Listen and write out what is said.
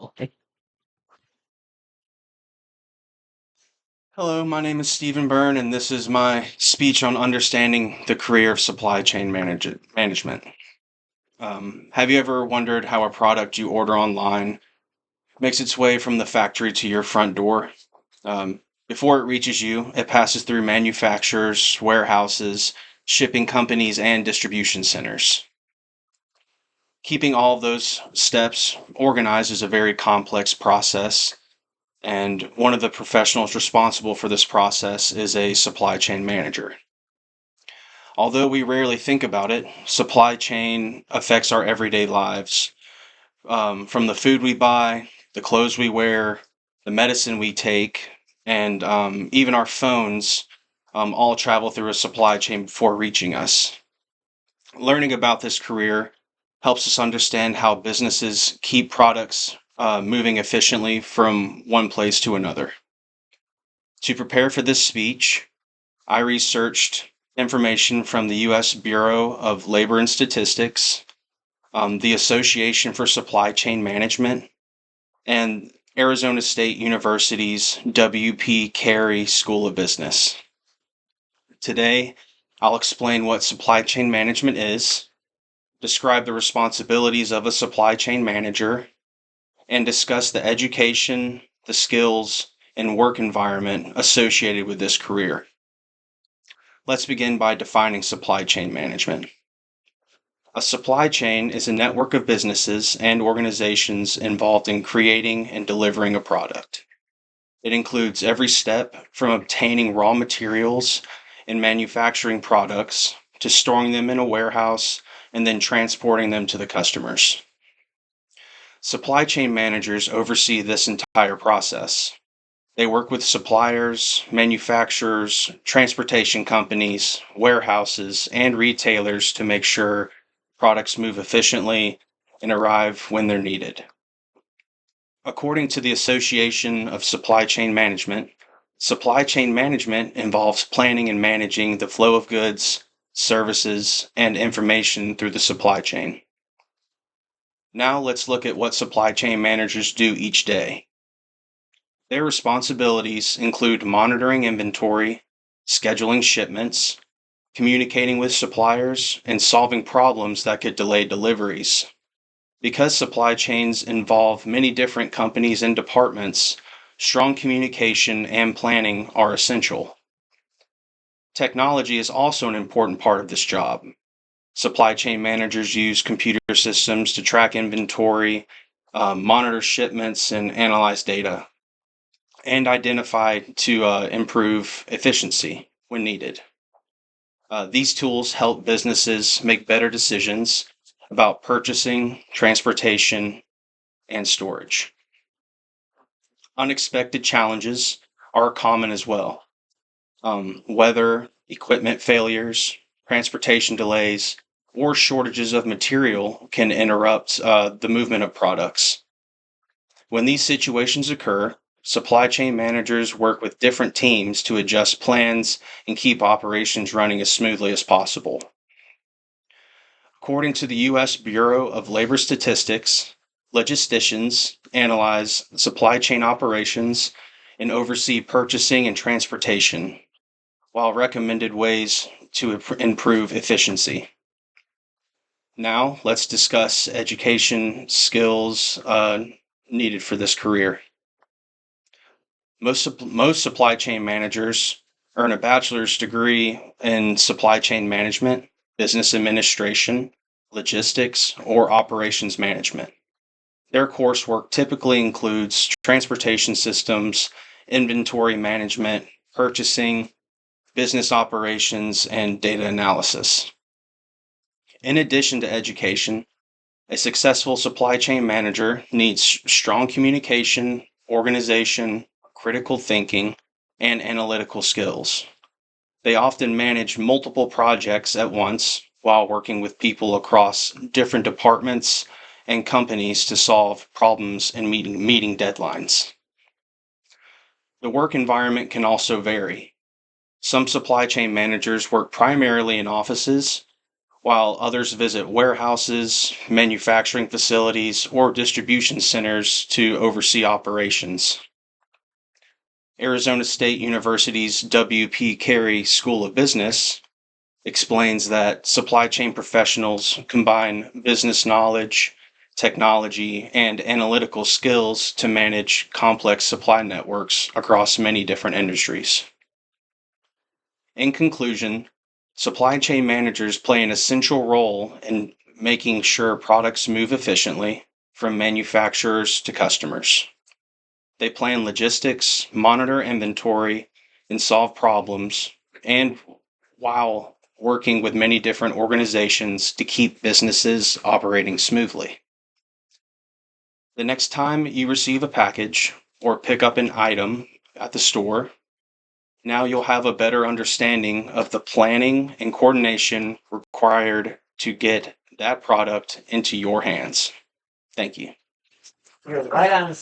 Okay. Hello, my name is Stephen Byrne, and this is my speech on understanding the career of supply chain management. Have you ever wondered how a product you order online makes its way from the factory to your front door? Before it reaches you, it passes through manufacturers, warehouses, shipping companies, and distribution centers. Keeping all of those steps organized is a very complex process, and one of the professionals responsible for this process is a supply chain manager. Although we rarely think about it, supply chain affects our everyday lives. From the food we buy, the clothes we wear, the medicine we take, and even our phones all travel through a supply chain before reaching us. Learning about this career helps us understand how businesses keep products moving efficiently from one place to another. To prepare for this speech, I researched information from the U.S. Bureau of Labor and Statistics, the Association for Supply Chain Management, and Arizona State University's W.P. Carey School of Business. Today, I'll explain what supply chain management is, describe the responsibilities of a supply chain manager, and discuss the education, the skills, and work environment associated with this career. Let's begin by defining supply chain management. A supply chain is a network of businesses and organizations involved in creating and delivering a product. It includes every step from obtaining raw materials and manufacturing products to storing them in a warehouse and then transporting them to the customers. Supply chain managers oversee this entire process. They work with suppliers, manufacturers, transportation companies, warehouses, and retailers to make sure products move efficiently and arrive when they're needed. According to the Association of Supply Chain Management, supply chain management involves planning and managing the flow of goods, services, and information through the supply chain. Now let's look at what supply chain managers do each day. Their responsibilities include monitoring inventory, scheduling shipments, communicating with suppliers, and solving problems that could delay deliveries. Because supply chains involve many different companies and departments, strong communication and planning are essential. Technology is also an important part of this job. Supply chain managers use computer systems to track inventory, monitor shipments, and analyze data, and identify to improve efficiency when needed. These tools help businesses make better decisions about purchasing, transportation, and storage. Unexpected challenges are common as well. Weather, equipment failures, transportation delays, or shortages of material can interrupt the movement of products. When these situations occur, supply chain managers work with different teams to adjust plans and keep operations running as smoothly as possible. According to the U.S. Bureau of Labor Statistics, logisticians analyze supply chain operations and oversee purchasing and transportation, while recommended ways to improve efficiency. Now, let's discuss education skills needed for this career. Most supply chain managers earn a bachelor's degree in supply chain management, business administration, logistics, or operations management. Their coursework typically includes transportation systems, inventory management, purchasing, business operations, and data analysis. In addition to education, a successful supply chain manager needs strong communication, organization, critical thinking, and analytical skills. They often manage multiple projects at once while working with people across different departments and companies to solve problems and meeting deadlines. The work environment can also vary. Some supply chain managers work primarily in offices, while others visit warehouses, manufacturing facilities, or distribution centers to oversee operations. Arizona State University's W.P. Carey School of Business explains that supply chain professionals combine business knowledge, technology, and analytical skills to manage complex supply networks across many different industries. In conclusion, supply chain managers play an essential role in making sure products move efficiently from manufacturers to customers. They plan logistics, monitor inventory, and solve problems, and while working with many different organizations to keep businesses operating smoothly. The next time you receive a package or pick up an item at the store, now you'll have a better understanding of the planning and coordination required to get that product into your hands. Thank you. You're right on the